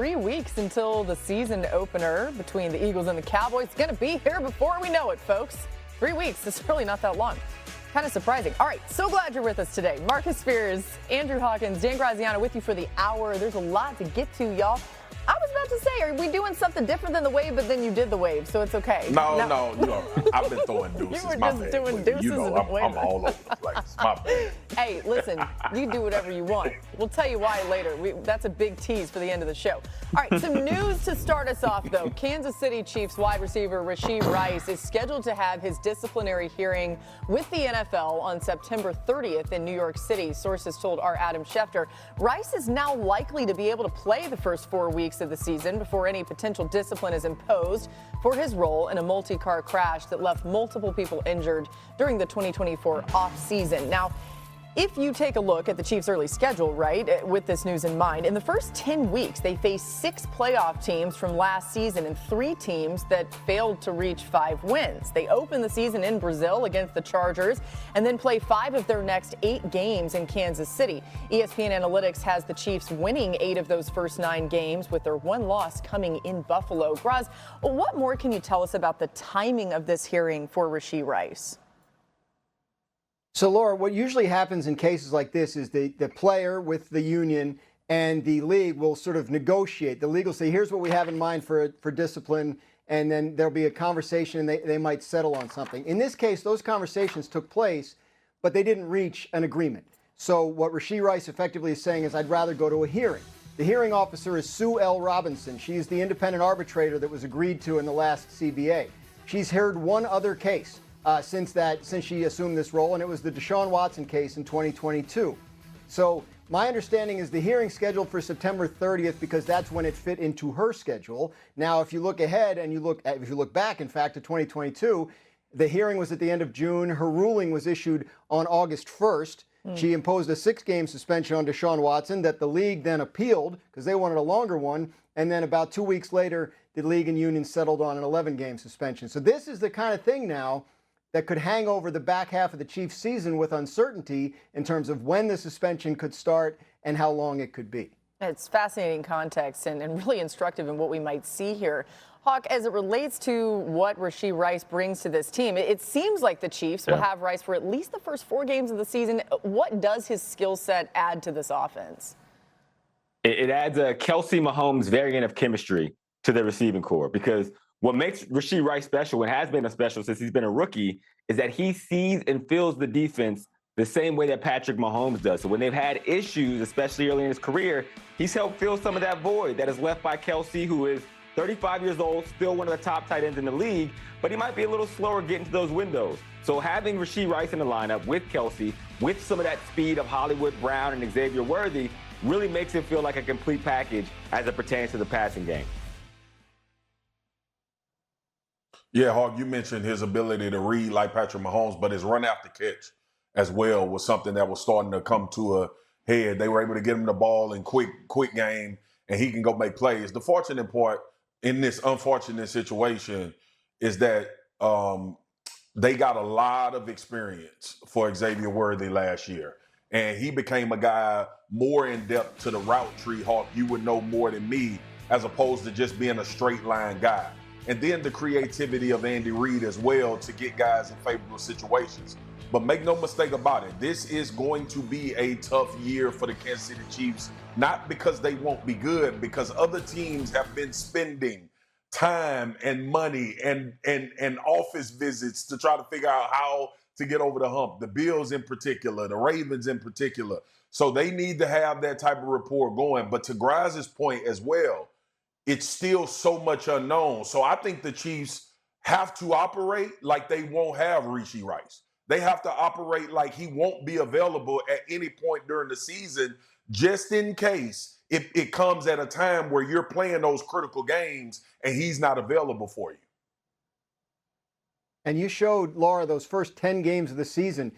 3 weeks until the season opener between the Eagles and the Cowboys. It's going to be here before we know it, folks. 3 weeks. It's really not that long. Kind of surprising. All right, so glad you're with us today. Marcus Spears, Andrew Hawkins, Dan Graziano with you for the hour. There's a lot to get to, y'all. I was about to say, are we doing something different than the wave, but then you did the wave, so it's okay. No, I've been throwing deuces. You were my just bad, doing but deuces you know, and I'm all over the place. My bad. Hey, listen, you do whatever you want. We'll tell you why later. That's a big tease for the end of the show. All right, some news to start us off, though. Kansas City Chiefs wide receiver Rashee Rice is scheduled to have his disciplinary hearing with the NFL on September 30th in New York City. Sources told our Adam Schefter. Rice is now likely to be able to play the first 4 weeks of the season before any potential discipline is imposed for his role in a multi-car crash that left multiple people injured during the 2024 offseason. Now, if you take a look at the Chiefs' early schedule, right, with this news in mind, in the first 10 weeks, they faced 6 playoff teams from last season and 3 teams that failed to reach 5 wins. They opened the season in Brazil against the Chargers and then play 5 of their next 8 games in Kansas City. ESPN Analytics has the Chiefs winning 8 of those first 9 games, with their 1 loss coming in Buffalo. Graz, what more can you tell us about the timing of this hearing for Rashee Rice? So, Laura, what usually happens in cases like this is the player with the union and the league will sort of negotiate. The league will say, here's what we have in mind for discipline, and then there'll be a conversation and they might settle on something. In this case, those conversations took place, but they didn't reach an agreement. So what Rashee Rice effectively is saying is, I'd rather go to a hearing. The hearing officer is Sue L. Robinson. She's the independent arbitrator that was agreed to in the last CBA. She's heard one other case since she assumed this role, and it was the Deshaun Watson case in 2022. So my understanding is the hearing scheduled for September 30th because that's when it fit into her schedule. Now, if you look ahead and if you look back, in fact, to 2022, the hearing was at the end of June. Her ruling was issued on August 1st. She imposed a 6-game suspension on Deshaun Watson that the league then appealed because they wanted a longer one. And then about 2 weeks later, the league and union settled on an 11-game suspension. So this is the kind of thing now that could hang over the back half of the Chiefs season with uncertainty in terms of when the suspension could start and how long it could be. It's fascinating context and really instructive in what we might see here. Hawk, as it relates to what Rashee Rice brings to this team, it seems like the Chiefs will have Rice for at least the first 4 games of the season. What does his skill set add to this offense? It adds a Kelsey Mahomes variant of chemistry to the receiving core, because what makes Rashee Rice special, and has been a special since he's been a rookie, is that he sees and feels the defense the same way that Patrick Mahomes does. So when they've had issues, especially early in his career, he's helped fill some of that void that is left by Kelsey, who is 35 years old, still one of the top tight ends in the league, but he might be a little slower getting to those windows. So having Rashee Rice in the lineup with Kelsey, with some of that speed of Hollywood Brown and Xavier Worthy, really makes it feel like a complete package as it pertains to the passing game. Yeah, Hawk, you mentioned his ability to read like Patrick Mahomes, but his run after catch as well was something that was starting to come to a head. They were able to get him the ball in quick game, and he can go make plays. The fortunate part in this unfortunate situation is that they got a lot of experience for Xavier Worthy last year. And he became a guy more in depth to the route tree, Hawk. You would know more than me, as opposed to just being a straight line guy. And then the creativity of Andy Reid as well to get guys in favorable situations. But make no mistake about it, this is going to be a tough year for the Kansas City Chiefs, not because they won't be good, because other teams have been spending time and money and office visits to try to figure out how to get over the hump. The Bills in particular, the Ravens in particular. So they need to have that type of rapport going. But to Graz's point as well, it's still so much unknown. So I think the Chiefs have to operate like they won't have Rashee Rice. They have to operate like he won't be available at any point during the season, just in case it comes at a time where you're playing those critical games and he's not available for you. And you showed, Laura, those first 10 games of the season.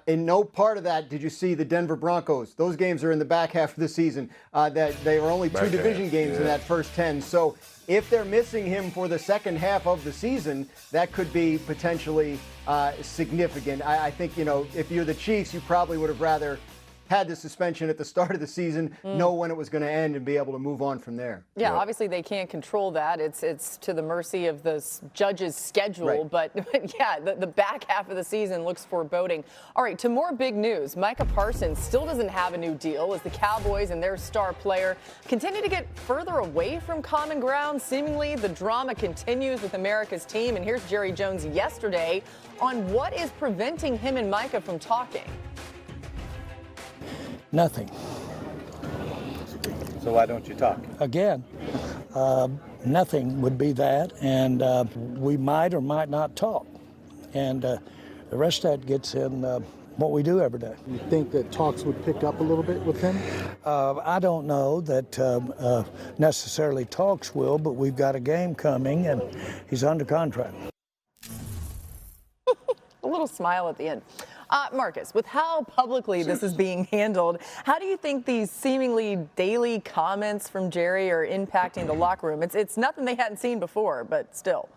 In no part of that did you see the Denver Broncos. Those games are in the back half of the season. That they were only 2 division games in that first 10. So if they're missing him for the second half of the season, that could be potentially significant. I think, if you're the Chiefs, you probably would have rather had the suspension at the start of the season, know when it was going to end and be able to move on from there. Yeah, obviously they can't control that. It's to the mercy of the judge's schedule. Right. But yeah, the back half of the season looks foreboding. All right, to more big news. Micah Parsons still doesn't have a new deal as the Cowboys and their star player continue to get further away from common ground. Seemingly, the drama continues with America's team. And here's Jerry Jones yesterday on what is preventing him and Micah from talking. Nothing. So why don't you talk? Again, nothing would be that, and we might or might not talk. And the rest of that gets in what we do every day. You think that talks would pick up a little bit with him? I don't know that necessarily talks will, but we've got a game coming, and he's under contract. A little smile at the end. Marcus, with how publicly this is being handled, how do you think these seemingly daily comments from Jerry are impacting the locker room? It's nothing they hadn't seen before, but still.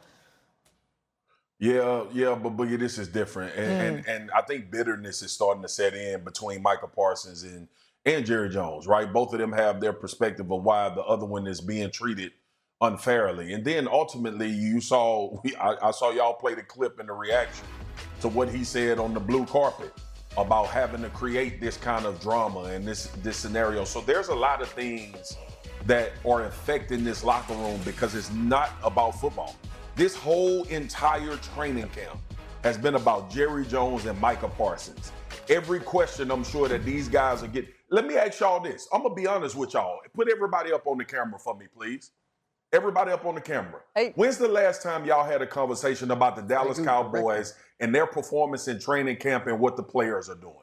Yeah, but Boogie, this is different. And I think bitterness is starting to set in between Micah Parsons and Jerry Jones, right? Both of them have their perspective of why the other one is being treated unfairly. And then ultimately I saw y'all play the clip and the reaction to what he said on the blue carpet about having to create this kind of drama and this scenario. So there's a lot of things that are affecting this locker room because it's not about football. This whole entire training camp has been about Jerry Jones and Micah Parsons. Every question I'm sure that these guys are getting. Let me ask y'all this. I'm going to be honest with y'all. Put everybody up on the camera for me, please. Everybody up on the camera. Hey. When's the last time y'all had a conversation about the Dallas Cowboys and their performance in training camp and what the players are doing?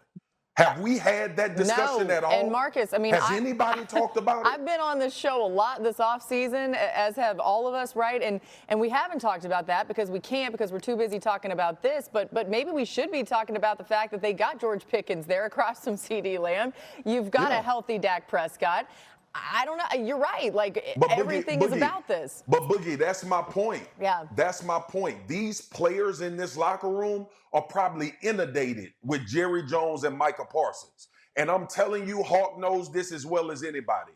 Have we had that discussion at all? And Marcus, I mean, has anybody talked about it? I've been on this show a lot this offseason, as have all of us, right? And we haven't talked about that because we can't, because we're too busy talking about this. But maybe we should be talking about the fact that they got George Pickens there across from CeeDee Lamb. You've got a healthy Dak Prescott. I don't know. You're right. Like, everything is about this. But Boogie, that's my point. Yeah. That's my point. These players in this locker room are probably inundated with Jerry Jones and Micah Parsons. And I'm telling you, Hawk knows this as well as anybody.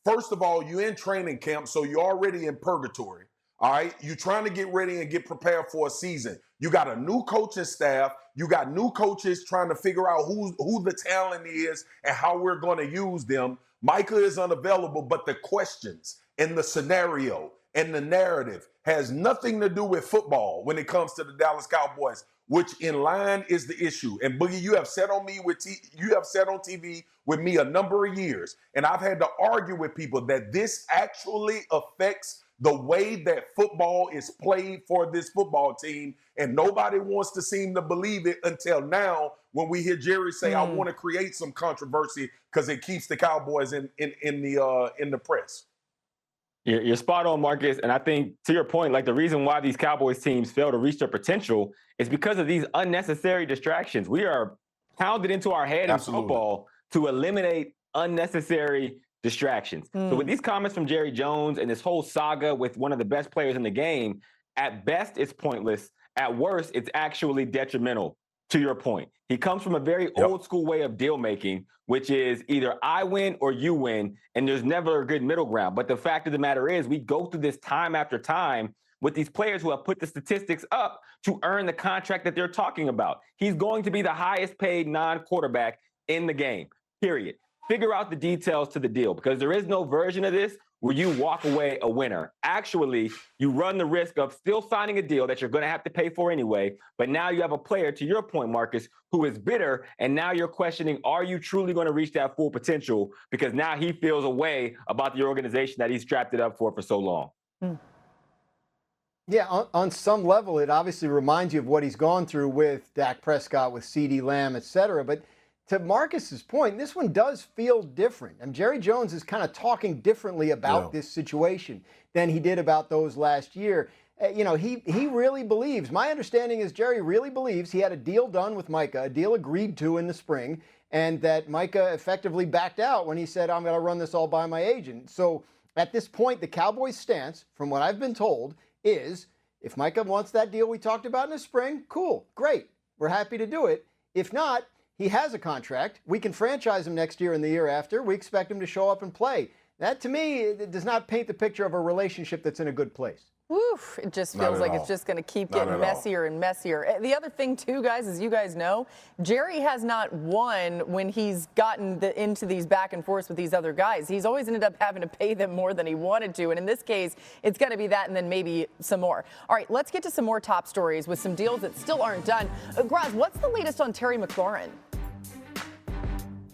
First of all, you're in training camp, so you're already in purgatory. All right? You're trying to get ready and get prepared for a season. You got a new coaching staff. You got new coaches trying to figure out who the talent is and how we're going to use them. Micah is unavailable, but the questions and the scenario and the narrative has nothing to do with football when it comes to the Dallas Cowboys, which in line is the issue. And Boogie, you have said on TV with me a number of years, and I've had to argue with people that this actually affects the way that football is played for this football team, and nobody wants to seem to believe it until now when we hear Jerry say, I want to create some controversy because it keeps the Cowboys in the press. You're spot on, Marcus. And I think, to your point, like, the reason why these Cowboys teams fail to reach their potential is because of these unnecessary distractions. We are pounded into our head in football to eliminate unnecessary distractions. So with these comments from Jerry Jones and this whole saga with one of the best players in the game, at best it's pointless. At worst, it's actually detrimental, to your point. He comes from a very old school way of deal making, which is either I win or you win, and there's never a good middle ground. But the fact of the matter is, we go through this time after time with these players who have put the statistics up to earn the contract that they're talking about. He's going to be the highest paid non-quarterback in the game, period. Figure out the details to the deal, because there is no version of this where you walk away a winner. Actually, you run the risk of still signing a deal that you're going to have to pay for anyway, but now you have a player, to your point, Marcus, who is bitter, and now you're questioning, are you truly going to reach that full potential? Because now he feels a way about the organization that he's strapped it up for so long. Yeah, on some level, it obviously reminds you of what he's gone through with Dak Prescott, with CeeDee Lamb, et cetera. But to Marcus's point, this one does feel different. And Jerry Jones is kind of talking differently about this situation than he did about those last year. He really believes, my understanding is Jerry really believes he had a deal done with Micah, a deal agreed to in the spring, and that Micah effectively backed out when he said, I'm going to run this all by my agent. So at this point, the Cowboys' stance, from what I've been told, is if Micah wants that deal we talked about in the spring, cool, great. We're happy to do it. If not, he has a contract. We can franchise him next year and the year after. We expect him to show up and play. That, to me, it does not paint the picture of a relationship that's in a good place. Woof, it just feels like it's just going to keep getting messier and messier. The other thing, too, guys, as you guys know, Jerry has not won when he's gotten into these back and forths with these other guys. He's always ended up having to pay them more than he wanted to. And in this case, it's going to be that and then maybe some more. All right, let's get to some more top stories with some deals that still aren't done. Graz, what's the latest on Terry McLaurin?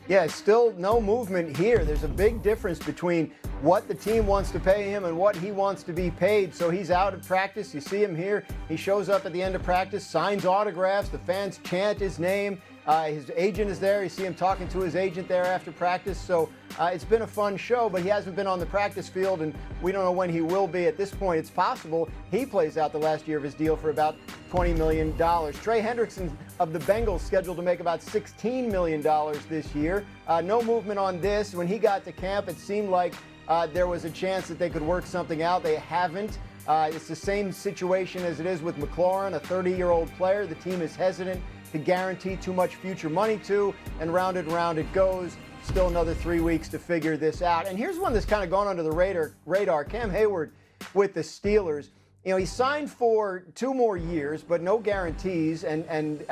Yeah, still no movement here. There's a big difference between what the team wants to pay him and what he wants to be paid. So he's out of practice. You see him here. He shows up at the end of practice, signs autographs. The fans chant his name. His agent is there. You see him talking to his agent there after practice. So it's been a fun show, but he hasn't been on the practice field, and we don't know when he will be. At this point, it's possible he plays out the last year of his deal for about $20 million. Trey Hendrickson of the Bengals scheduled to make about $16 million this year. No movement on this. When he got to camp, it seemed like there was a chance that they could work something out. They haven't. It's the same situation as it is with McLaurin, a 30-year-old player. The team is hesitant to guarantee too much future money to, and round it goes. Still another 3 weeks to figure this out. And here's one that's kind of gone under the radar. Cam Hayward with the Steelers. You know, he signed for 2 more years, but no guarantees. And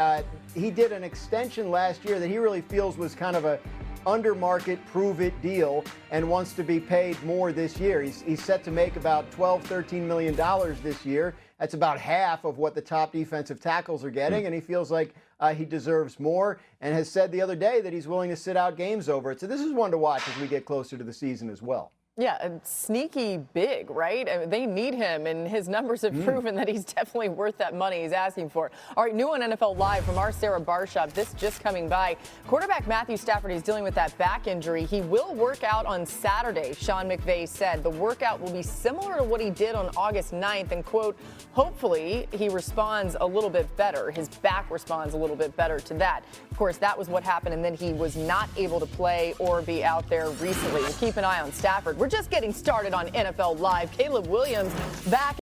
he did an extension last year that he really feels was kind of a under market, prove it deal, and wants to be paid more this year. He's set to make about $12-13 million this year. That's about half of what the top defensive tackles are getting, and he feels like he deserves more, and has said the other day that he's willing to sit out games over it. So this is one to watch as we get closer to the season as well. Yeah, sneaky big, right? I mean, they need him, and his numbers have proven that he's definitely worth that money he's asking for. All right, new on NFL Live from our Sarah Barshop. This just coming by. Quarterback Matthew Stafford is dealing with that back injury. He will work out on Saturday, Sean McVay said. The workout will be similar to what he did on August 9th, and, quote, hopefully he responds a little bit better. His back responds a little bit better to that. Of course, that was what happened, and then he was not able to play or be out there recently. We'll keep an eye on Stafford. We're just getting started on NFL Live. Caleb Williams back